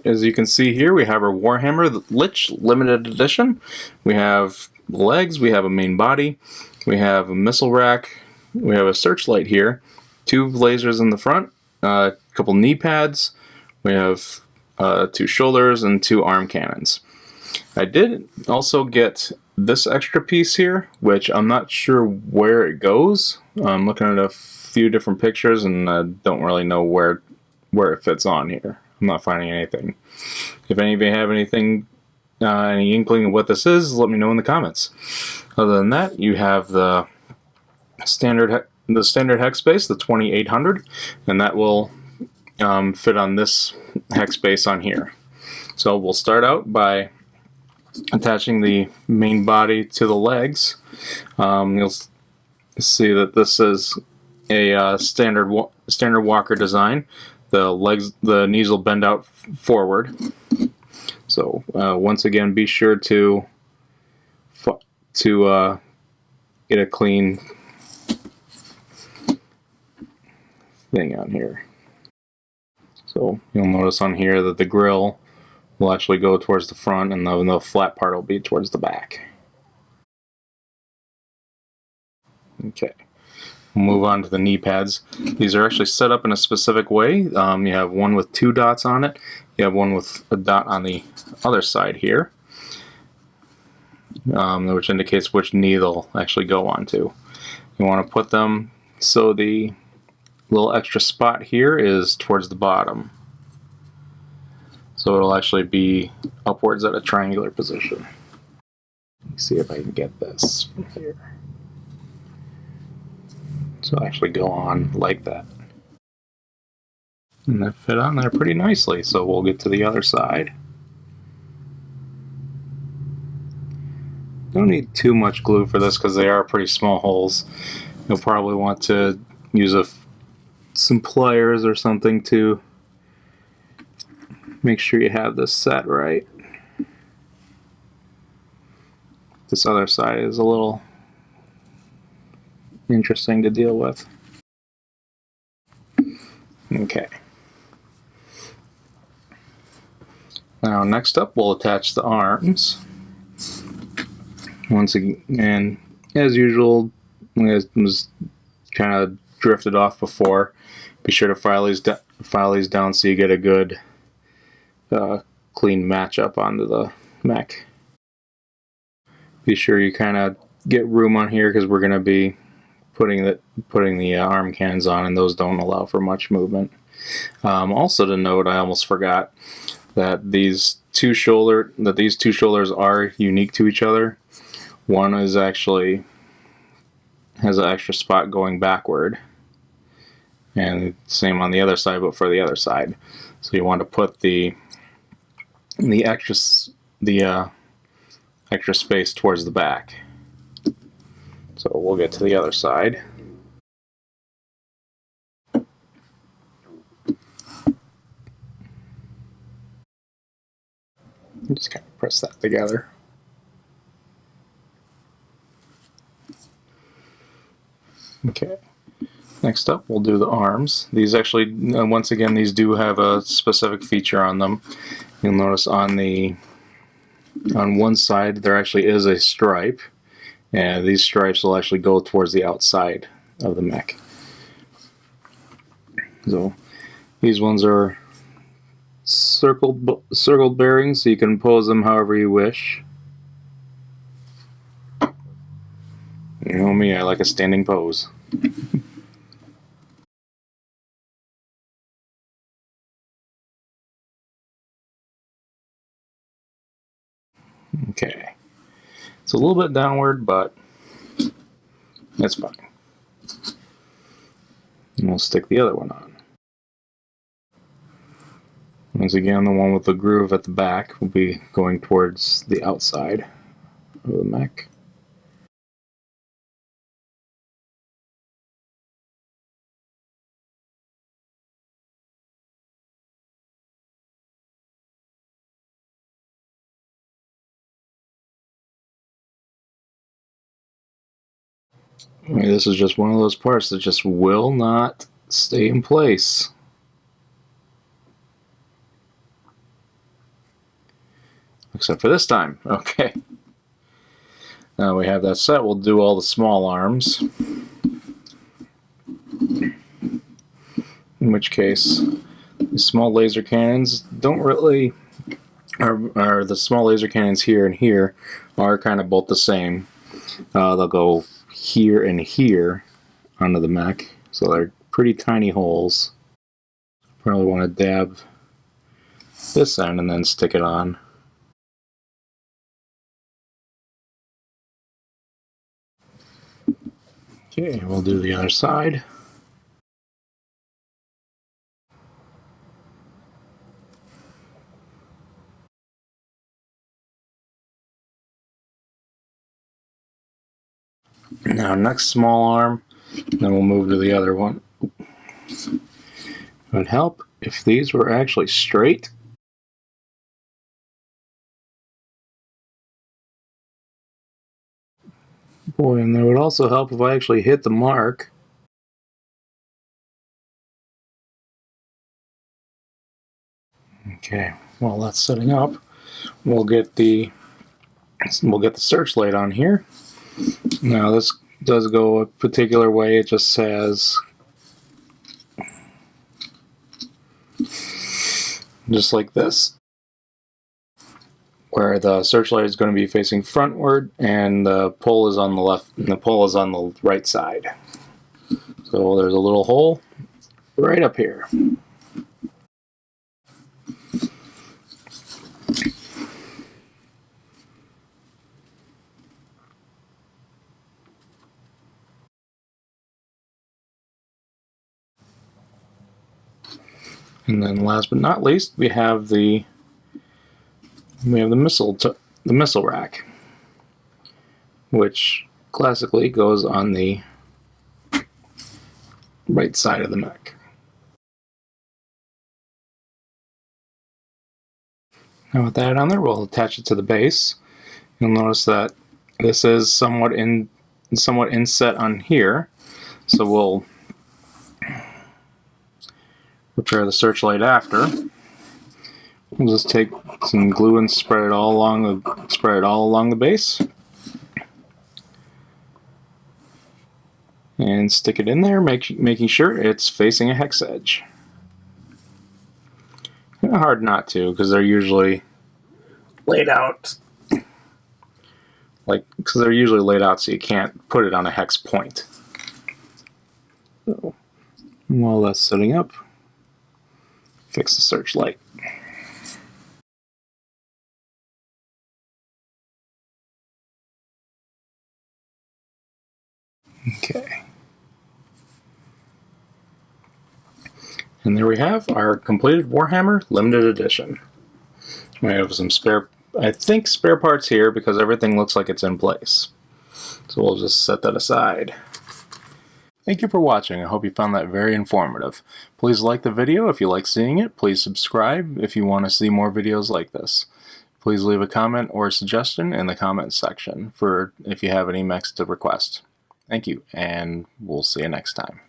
as you can see here, we have our Warhammer the Lich limited edition. We have legs, we have a main body, we have a missile rack, we have a searchlight here, 2 lasers in the front, a couple knee pads, we have 2 shoulders and 2 arm cannons. I did also get this extra piece here, which I'm not sure where it goes. I'm looking at a few different pictures and I don't really know where it fits on here. I'm not finding anything. If any of you have anything, any inkling of what this is, let me know in the comments. Other than that, you have the standard hex base, the 2800, and that will fit on this hex base on here. So we'll start out by attaching the main body to the legs. You'll see that this is a standard walker design. The legs, the knees will bend out forward. So once again, be sure to get a clean thing on here. So you'll notice on here that the grill will actually go towards the front and the flat part will be towards the back. Okay, we'll move on to the knee pads. These are actually set up in a specific way. You have one with 2 dots on it. You have one with a dot on the other side here, which indicates which knee they'll actually go onto. You want to put them so the little extra spot here is towards the bottom. So it'll actually be upwards at a triangular position. Let me see if I can get this from here. So it'll actually go on like that. And that fit on there pretty nicely, so we'll get to the other side. Don't need too much glue for this because they are pretty small holes. You'll probably want to use some pliers or something to make sure you have this set right. This other side is a little interesting to deal with. Okay. Now next up we'll attach the arms. Once again, as usual, as was kind of drifted off before, be sure to file these down so you get a good clean matchup onto the mech. Be sure you kind of get room on here because we're going to be putting the arm cannons on, and those don't allow for much movement. Also to note, I almost forgot that these two shoulders are unique to each other. One is actually has an extra spot going backward, and same on the other side, but for the other side. So you want to put the extra space towards the back. So we'll get to the other side. Just kind of press that together. Okay. Next up, we'll do the arms. These actually, once again, these do have a specific feature on them. You'll notice on one side there actually is a stripe, and these stripes will actually go towards the outside of the mech. So these ones are circled bearings, so you can pose them however you wish. You know me, I like a standing pose. Okay, it's a little bit downward, but it's fine. And we'll stick the other one on. Once again, the one with the groove at the back will be going towards the outside of the mech. I mean, this is just one of those parts that just will not stay in place. Except for this time. Okay. Now we have that set, we'll do all the small arms. In which case, the small laser cannons don't really, are the small laser cannons here and here are kind of both the same. They'll go here and here onto the mech, so they're pretty tiny holes. Probably want to dab this end and then stick it on. Okay, we'll do the other side. Now next small arm, then we'll move to the other one. It would help if these were actually straight. Boy, and that would also help if I actually hit the mark. Okay, while that's setting up, we'll get the searchlight on here. Now this does go a particular way. It just says, just like this, where the searchlight is going to be facing frontward and the pole is on the left and the pole is on the right side. So there's a little hole right up here. And then last but not least, we have the missile rack, which classically goes on the right side of the mech. Now with that on there, we'll attach it to the base. You'll notice that this is somewhat inset on here, so we'll repair the searchlight after. We'll just take some glue and spread it all along the base, and stick it in there, making sure it's facing a hex edge. Kind of hard not to, because they're usually laid out so you can't put it on a hex point. So while that's setting up, fix the searchlight. Okay. And there we have our completed Warhammer Limited Edition. We have some spare parts here because everything looks like it's in place. So we'll just set that aside. Thank you for watching. I hope you found that very informative. Please like the video if you like seeing it. Please subscribe if you want to see more videos like this. Please leave a comment or a suggestion in the comments section for if you have any mechs to request. Thank you, and we'll see you next time.